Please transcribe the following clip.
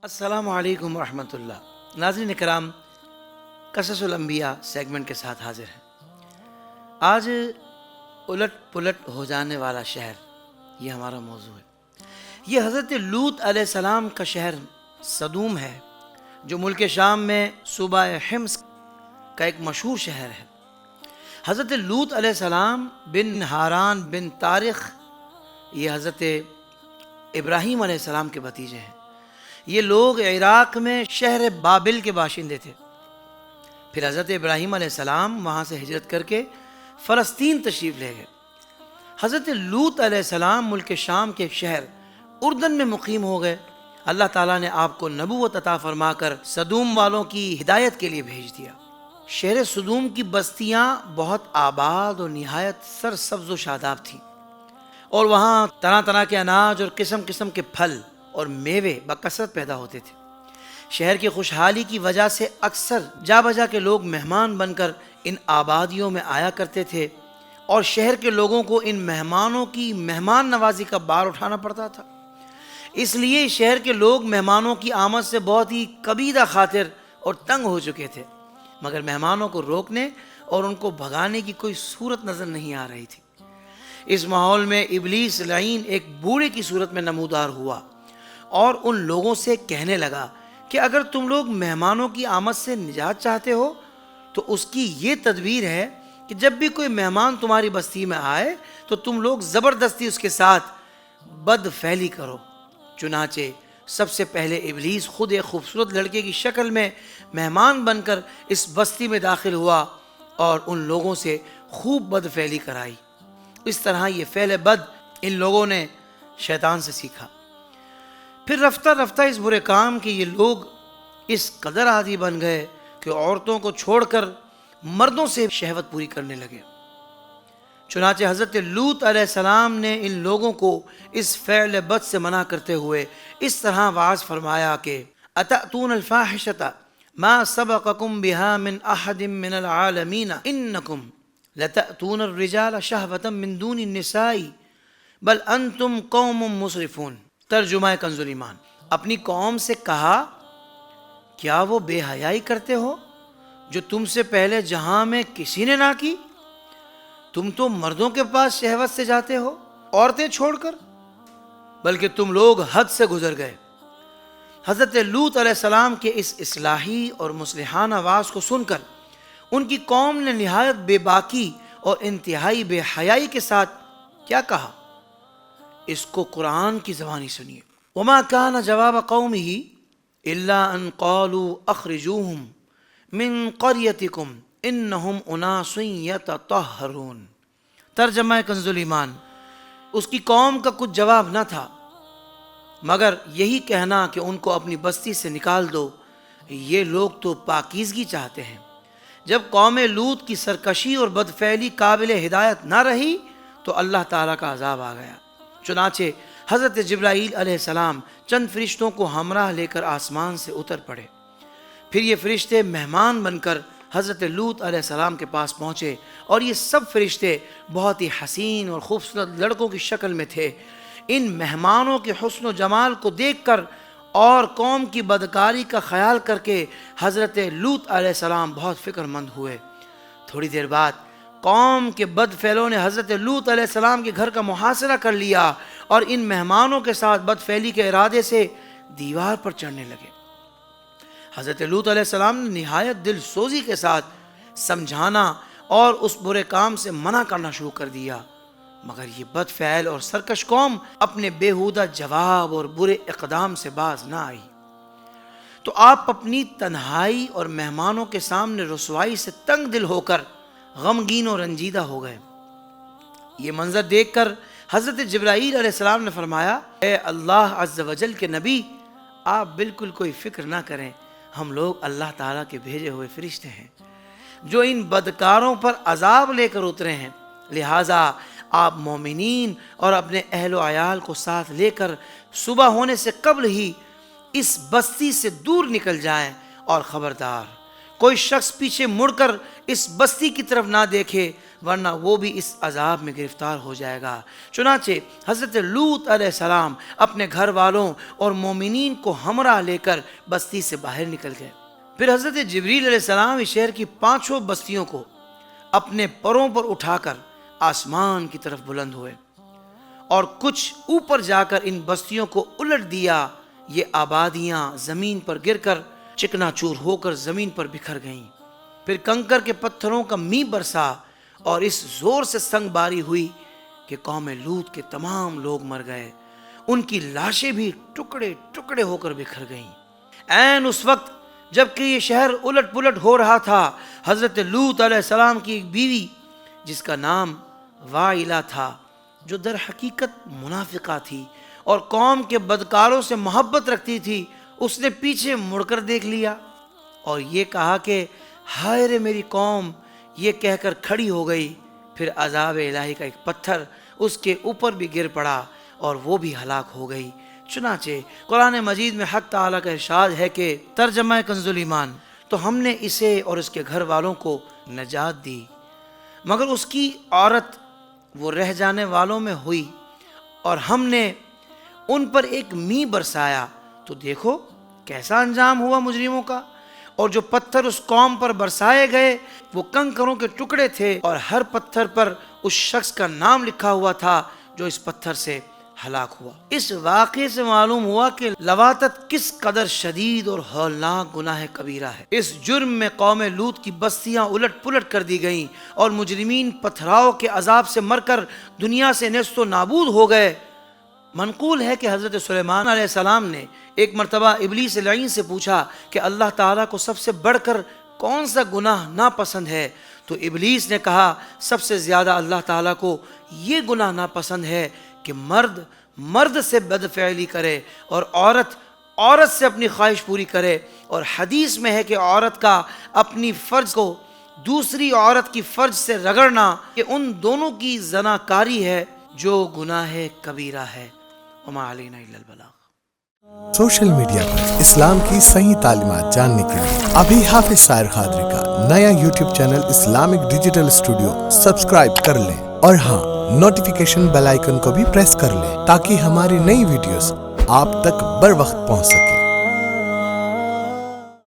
السلام علیکم ورحمۃ اللہ۔ ناظرین کرام، قصص الانبیاء سیگمنٹ کے ساتھ حاضر ہیں۔ آج الٹ پلٹ ہو جانے والا شہر، یہ ہمارا موضوع ہے۔ یہ حضرت لوط علیہ السلام کا شہر صدوم ہے، جو ملک شام میں صوبہ حمص کا ایک مشہور شہر ہے۔ حضرت لوط علیہ السلام بن ہاران بن طارق، یہ حضرت ابراہیم علیہ السلام کے بھتیجے ہیں۔ یہ لوگ عراق میں شہر بابل کے باشندے تھے۔ پھر حضرت ابراہیم علیہ السلام وہاں سے ہجرت کر کے فلسطین تشریف لے گئے۔ حضرت لوط علیہ السلام ملک شام کے ایک شہر اردن میں مقیم ہو گئے۔ اللہ تعالیٰ نے آپ کو نبوت عطا فرما کر صدوم والوں کی ہدایت کے لیے بھیج دیا۔ شہر صدوم کی بستیاں بہت آباد اور نہایت سرسبز و شاداب تھیں، اور وہاں طرح طرح کے اناج اور قسم قسم کے پھل اور میوے بکثرت پیدا ہوتے تھے۔ شہر کی خوشحالی کی وجہ سے اکثر جا بجا کے لوگ مہمان بن کر ان آبادیوں میں آیا کرتے تھے، اور شہر کے لوگوں کو ان مہمانوں کی مہمان نوازی کا بار اٹھانا پڑتا تھا۔ اس لیے شہر کے لوگ مہمانوں کی آمد سے بہت ہی کبیدہ خاطر اور تنگ ہو چکے تھے، مگر مہمانوں کو روکنے اور ان کو بھگانے کی کوئی صورت نظر نہیں آ رہی تھی۔ اس ماحول میں ابلیس لعین ایک بوڑھے کی صورت میں نمودار ہوا اور ان لوگوں سے کہنے لگا کہ اگر تم لوگ مہمانوں کی آمد سے نجات چاہتے ہو تو اس کی یہ تدبیر ہے کہ جب بھی کوئی مہمان تمہاری بستی میں آئے تو تم لوگ زبردستی اس کے ساتھ بد فعلی کرو۔ چنانچہ سب سے ابلیس ابلیس خود ایک خوبصورت لڑکے کی شکل میں مہمان بن کر اس بستی میں داخل ہوا اور ان لوگوں سے خوب بد فعلی کرائی۔ اس طرح یہ فعل بد ان لوگوں نے شیطان سے سیکھا۔ پھر رفتہ رفتہ اس برے کام کے یہ لوگ اس قدر عادی بن گئے کہ عورتوں کو چھوڑ کر مردوں سے شہوت پوری کرنے لگے۔ چنانچہ حضرت لوط علیہ السلام نے ان لوگوں کو اس فعل بد سے منع کرتے ہوئے اس طرح واعظ فرمایا کہ اتأتون الفاحشۃ ما سبقکم بها من احد من العالمین انکم لتأتون الرجال شہوۃ من دون النساء بل انتم قوم مسرفون۔ ترجمہ کنز ایمان۔ اپنی قوم سے کہا، کیا وہ بے حیائی کرتے ہو جو تم سے پہلے جہاں میں کسی نے نہ کی؟ تم تو مردوں کے پاس شہوت سے جاتے ہو عورتیں چھوڑ کر، بلکہ تم لوگ حد سے گزر گئے۔ حضرت لوط علیہ السلام کے اس اصلاحی اور مصلحانہ آواز کو سن کر ان کی قوم نے نہایت بے باکی اور انتہائی بے حیائی کے ساتھ کیا کہا، اس کو قرآن کی زبانی سنیے۔ وما كان جواب قومه الا ان قالوا اخرجوهم من قريتكم انهم اناس يتطهرون۔ ترجمہ کنز ایمان۔ اس کی قوم کا کچھ جواب نہ تھا مگر یہی کہنا کہ ان کو اپنی بستی سے نکال دو، یہ لوگ تو پاکیزگی چاہتے ہیں۔ جب قوم لوط کی سرکشی اور بدفعلی قابل ہدایت نہ رہی تو اللہ تعالیٰ کا عذاب آ گیا۔ چنانچہ حضرت جبرائیل علیہ السلام چند فرشتوں کو ہمراہ لے کر آسمان سے اتر پڑے۔ پھر یہ فرشتے مہمان بن کر حضرت لوط علیہ السلام کے پاس پہنچے، اور یہ سب فرشتے بہت ہی حسین اور خوبصورت لڑکوں کی شکل میں تھے۔ ان مہمانوں کے حسن و جمال کو دیکھ کر اور قوم کی بدکاری کا خیال کر کے حضرت لوط علیہ السلام بہت فکر مند ہوئے۔ تھوڑی دیر بعد قوم کے بد فعلوں نے حضرت لوط علیہ السلام کے گھر کا محاصرہ کر لیا اور ان مہمانوں کے ساتھ بد فعلی کے ارادے سے دیوار پر چڑھنے لگے۔ حضرت لوط علیہ السلام نے نہایت دل سوزی کے ساتھ سمجھانا اور اس برے کام سے منع کرنا شروع کر دیا، مگر یہ بد فعل اور سرکش قوم اپنے بیہودہ جواب اور برے اقدام سے باز نہ آئی۔ تو آپ اپنی تنہائی اور مہمانوں کے سامنے رسوائی سے تنگ دل ہو کر غمگین و رنجیدہ ہو گئے۔ یہ منظر دیکھ کر حضرت جبرائیل علیہ السلام نے فرمایا، اے اللہ عز و جل کے نبی، آپ بالکل کوئی فکر نہ کریں، ہم لوگ اللہ تعالیٰ کے بھیجے ہوئے فرشتے ہیں جو ان بدکاروں پر عذاب لے کر اترے ہیں، لہٰذا آپ مومنین اور اپنے اہل و عیال کو ساتھ لے کر صبح ہونے سے قبل ہی اس بستی سے دور نکل جائیں، اور خبردار کوئی شخص پیچھے مڑ کر اس بستی کی طرف نہ دیکھے ورنہ وہ بھی اس عذاب میں گرفتار ہو جائے گا۔ چنانچہ حضرت لوط علیہ السلام اپنے گھر والوں اور مومنین کو ہمراہ لے کر بستی سے باہر نکل گئے۔ پھر حضرت جبریل علیہ السلام اس شہر کی 5 بستیوں کو اپنے پروں پر اٹھا کر آسمان کی طرف بلند ہوئے اور کچھ اوپر جا کر ان بستیوں کو الٹ دیا۔ یہ آبادیاں زمین پر گر کر چکنا چور ہو کر زمین پر بکھر گئیں۔ پھر کنکر کے پتھروں کا می برسا اور اس زور سے سنگ باری ہوئی کہ قوم لوط کے تمام لوگ مر گئے، ان کی لاشیں بھی ٹکڑے ٹکڑے ہو کر بکھر گئیں۔ عین اس وقت جب کہ یہ شہر الٹ پلٹ ہو رہا تھا، حضرت لوط علیہ السلام کی ایک بیوی جس کا نام وائلہ تھا، جو در حقیقت منافقہ تھی اور قوم کے بدکاروں سے محبت رکھتی تھی، اس نے پیچھے مڑ کر دیکھ لیا اور یہ کہا کہ ہائے رے میری قوم، یہ کہہ کر کھڑی ہو گئی۔ پھر عذاب الہی کا ایک پتھر اس کے اوپر بھی گر پڑا اور وہ بھی ہلاک ہو گئی۔ چنانچہ قرآن مجید میں حق تعالیٰ کا ارشاد ہے کہ ترجمہ کنز الایمان، تو ہم نے اسے اور اس کے گھر والوں کو نجات دی، مگر اس کی عورت وہ رہ جانے والوں میں ہوئی اور ہم نے ان پر ایک می برسایا، تو دیکھو کیسا انجام ہوا مجرموں کا۔ اور جو پتھر اس قوم پر برسائے گئے وہ کنکروں کے ٹکڑے تھے اور ہر پتھر پر اس شخص کا نام لکھا ہوا تھا جو اس پتھر سے ہلاک ہوا۔ اس واقعے سے معلوم ہوا کہ لواطت کس قدر شدید اور ہولناک گناہ کبیرہ ہے۔ اس جرم میں قوم لوط کی بستیاں الٹ پلٹ کر دی گئیں اور مجرمین پتھراؤ کے عذاب سے مر کر دنیا سے نیست و نابود ہو گئے۔ منقول ہے کہ حضرت سلیمان علیہ السلام نے ایک مرتبہ ابلیس لعین سے پوچھا کہ اللہ تعالیٰ کو سب سے بڑھ کر کون سا گناہ ناپسند ہے؟ تو ابلیس نے کہا سب سے زیادہ اللہ تعالیٰ کو یہ گناہ ناپسند ہے کہ مرد سے بدفعلی کرے اور عورت سے اپنی خواہش پوری کرے، اور حدیث میں ہے کہ عورت کا اپنی فرج کو دوسری عورت کی فرج سے رگڑنا کہ ان دونوں کی زناکاری ہے جو گناہ کبیرہ ہے۔ وما علینا الا البلاغ۔ سوشل میڈیا پر اسلام کی صحیح تعلیمات جاننے کے لیے ابھی حافظ سائر قادری کا نیا YouTube channel Islamic digital studio subscribe کر لیں، اور ہاں نوٹیفیکیشن بیل آئیکن کو بھی پریس کر لیں تاکہ ہماری نئی ویڈیوز آپ تک بر وقت پہنچ سکے۔